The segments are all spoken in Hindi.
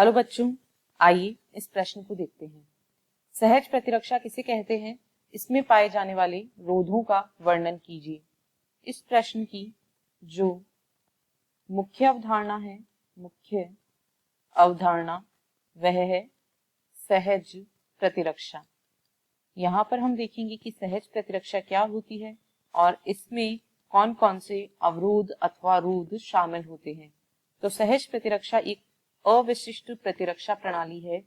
हेलो बच्चों, आइए इस प्रश्न को देखते हैं। सहज प्रतिरक्षा किसे कहते हैं? इसमें पाए जाने वाले रोधों का वर्णन कीजिए। इस प्रश्न की जो मुख्य अवधारणा वह है सहज प्रतिरक्षा। यहाँ पर हम देखेंगे कि सहज प्रतिरक्षा क्या होती है और इसमें कौन कौन से अवरोध अथवा रोध शामिल होते हैं। तो सहज प्रतिरक्षा एक अविशिष्ट प्रतिरक्षा प्रणाली है।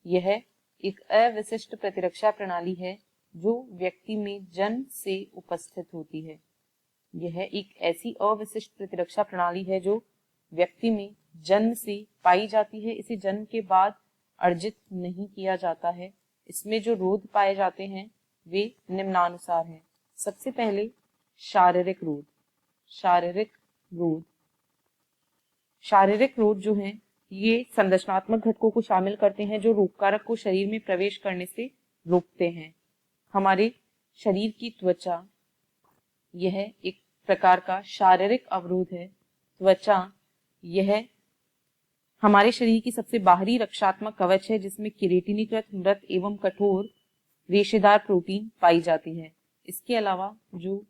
यह एक अविशिष्ट प्रतिरक्षा प्रणाली है जो व्यक्ति में जन्म से उपस्थित होती है। यह एक ऐसी अविशिष्ट प्रतिरक्षा प्रणाली है जो व्यक्ति में जन्म से पाई जाती है। इसे जन्म के बाद अर्जित नहीं किया जाता है। इसमें जो रोध पाए जाते हैं वे निम्नानुसार हैं। सबसे पहले शारीरिक रोध। शारीरिक रोध जो हैं ये संरचनात्मक घटकों को शामिल करते हैं जो रोगकारक को शरीर में प्रवेश करने से रोकते हैं। हमारे शरीर की त्वचा यह एक प्रकार का शारीरिक अवरोध है। त्वचा यह हमारे शरीर की सबसे बाहरी रक्षात्मक कवच है जिसमें किरेटिनीकृत मृत एवं कठोर रेशेदार प्रोटीन पाई जाती है। इसके अलावा जो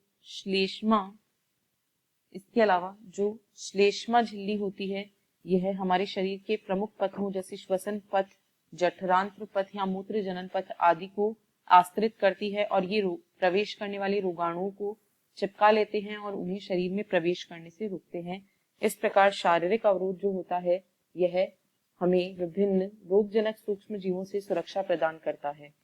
श्लेष्मा झिल्ली होती है यह हमारे शरीर के प्रमुख पथों जैसे श्वसन पथ, जठरांत्र पथ या मूत्र जनन पथ आदि को आश्रित करती है और ये प्रवेश करने वाले रोगाणुओं को चिपका लेते हैं और उन्हें शरीर में प्रवेश करने से रोकते हैं। इस प्रकार शारीरिक अवरोध जो होता है यह हमें विभिन्न रोगजनक सूक्ष्म जीवों से सुरक्षा प्रदान करता है।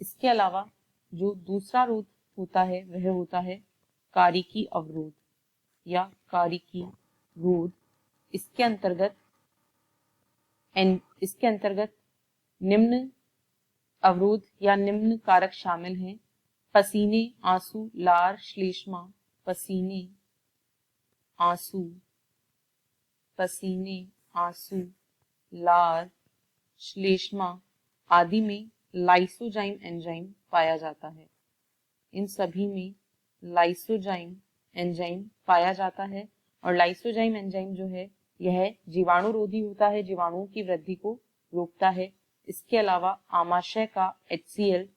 इसके अलावा जो दूसरा रोध होता है वह होता है कारिकी अवरोध या कारिकी रोध। इसके अंतर्गत निम्न अवरोध या निम्न कारक शामिल हैं। पसीने, आंसू, लार, श्लेष्मा। पसीने, आंसू, लार, श्लेष्मा आदि में लाइसोजाइम एंजाइम पाया जाता है। इन सभी में लाइसोजाइम एंजाइम पाया जाता है और लाइसोजाइम एंजाइम जो है यह जीवाणुरोधी होता है, जीवाणुओं की वृद्धि को रोकता है। इसके अलावा आमाशय का HCl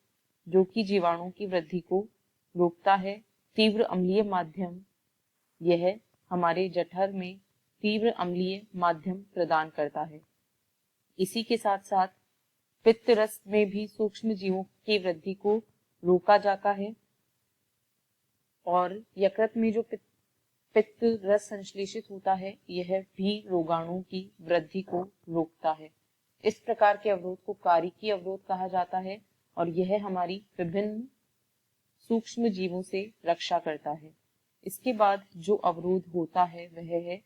जो कि जीवाणुओं की वृद्धि को रोकता है। तीव्र अम्लीय माध्यम, यह हमारे जठर में तीव्र अम्लीय माध्यम प्रदान करता है। इसी के साथ साथ पित्त रस में भी सूक्ष्म जीवों की वृद्धि को रोका जाता है और यकृत में जो पित्त रस संश्लेषित होता है यह भी रोगाणुओं की वृद्धि को रोकता है। इस प्रकार के अवरोध को कारिकी अवरोध कहा जाता है और यह हमारी विभिन्न सूक्ष्म जीवों से रक्षा करता है। इसके बाद जो अवरोध होता है वह है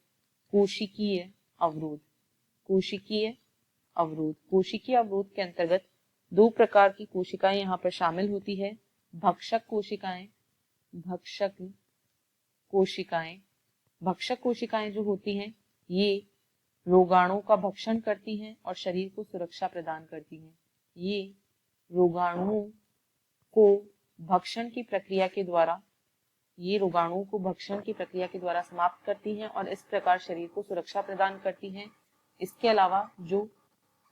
कोशिकीय अवरोध। कोशिकीय अवरोध के अंतर्गत दो प्रकार की कोशिकाएं यहाँ पर शामिल होती है। भक्षक कोशिकाएं जो होती हैं ये रोगाणुओं का भक्षण करती हैं और शरीर को सुरक्षा प्रदान करती हैं। ये रोगाणुओं को भक्षण की प्रक्रिया के द्वारा समाप्त करती हैं और इस प्रकार शरीर को सुरक्षा प्रदान करती हैं। इसके अलावा जो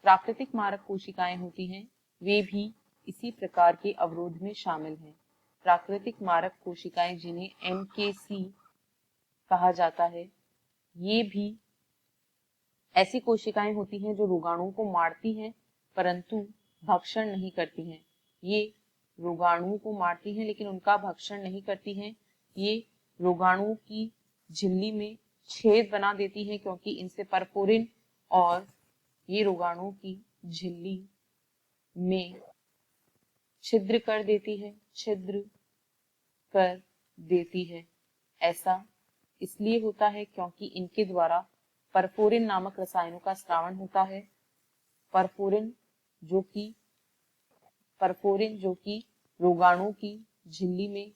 प्राकृतिक मारक कोशिकाएं होती हैं वे भी इसी प्रकार के अवरोध में शामिल हैं। प्राकृतिक मारक कोशिकाएं जिन्हें NKC कहा जाता है, ये भी ऐसी कोशिकाएं होती हैं जो रोगाणुओं को मारती हैं परंतु भक्षण नहीं करती हैं। ये रोगाणुओं को मारती हैं लेकिन उनका भक्षण नहीं करती हैं। ये रोगाणुओं की झिल्ली में छेद बना देती हैं क्योंकि इनसे परफोरिन और ये रोगाणुओं की झिल्ली में छिद्र कर देती है। ऐसा इसलिए होता है क्योंकि इनके द्वारा परफोरिन नामक रसायनों का स्रावन होता है। परफोरिन जो कि रोगाणु की झिल्ली में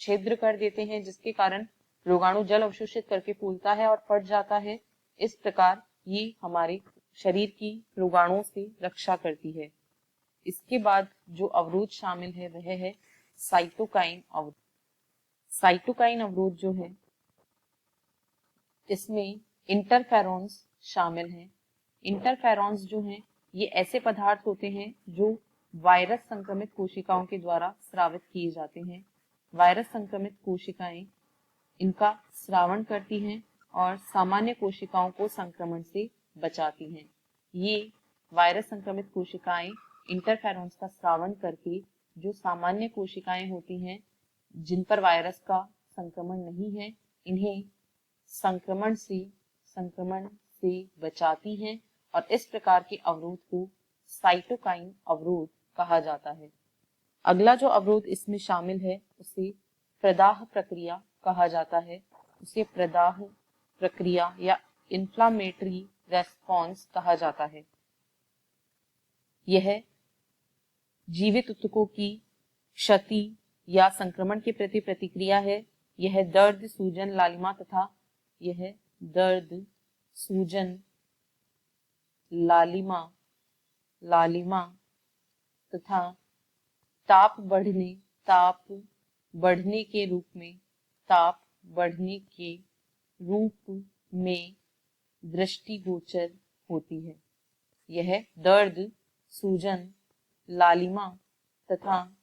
छिद्र कर देते हैं जिसके कारण रोगाणु जल अवशोषित करके फूलता है और फट जाता है। इस प्रकार ये हमारे शरीर की रोगाणुओं से रक्षा करती है। इसके बाद जो अवरोध शामिल है वह है साइटोकाइन अवरोध। साइटोकाइन अवरोध जो है इसमें इंटरफेरॉन्स शामिल हैं। इंटरफेरॉन्स जो हैं ये ऐसे पदार्थ होते हैं जो वायरस संक्रमित कोशिकाओं के द्वारा स्रावित किए जाते हैं। वायरस संक्रमित कोशिकाएं इनका स्रावण करती हैं और सामान्य कोशिकाओं को संक्रमण से बचाती हैं। ये वायरस संक्रमित कोशिकाएं इंटरफेरॉन्स का स्रावण करके जो सामान्य कोशिकाएं होती हैं जिन पर वायरस का संक्रमण नहीं है, इन्हें संक्रमण से बचाती हैं और इस प्रकार के अवरोध को साइटोकाइन अवरोध कहा जाता है। अगला जो अवरोध इसमें शामिल है उसे प्रदाह प्रक्रिया कहा जाता है। उसे प्रदाह प्रक्रिया या इन्फ्लामेटरी रेस्पॉन्स कहा जाता है। यह जीवित ऊतकों की क्षति या संक्रमण के प्रति प्रतिक्रिया है। यह दर्द, सूजन, लालिमा तथा तथा ताप बढ़ने के रूप में दृष्टिगोचर होती है। यह दर्द, सूजन, लालिमा तथा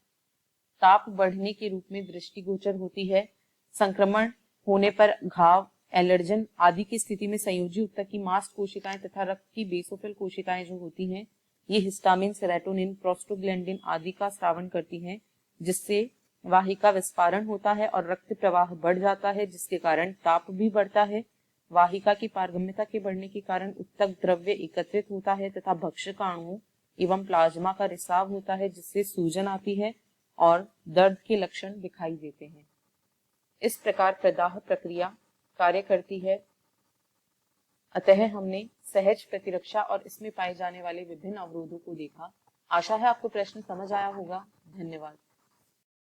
ताप बढ़ने के रूप में दृष्टिगोचर होती है। संक्रमण होने पर घाव, एलर्जन आदि की स्थिति में संयोजी ऊतक की मास्ट कोशिकाएं तथा रक्त की बेसोफिल कोशिकाएं जो होती हैं ये हिस्टामिन, सेरोटोनिन, प्रोस्टोग्लैंडिन आदि का स्रावण करती हैं, जिससे वाहिका विस्फारण होता है और रक्त प्रवाह बढ़ जाता है, जिसके कारण ताप भी बढ़ता है। वाहिका की पारगम्यता के बढ़ने के कारण ऊतक द्रव्य एकत्रित होता है तथा भक्षक अणुओं एवं प्लाज्मा का रिसाव होता है, जिससे सूजन आती है और दर्द के लक्षण दिखाई देते हैं। इस प्रकार प्रदाह प्रक्रिया कार्य करती है। अतः हमने सहज प्रतिरक्षा और इसमें पाए जाने वाले विभिन्न अवरोधों को देखा। आशा है आपको प्रश्न समझ आया होगा। धन्यवाद।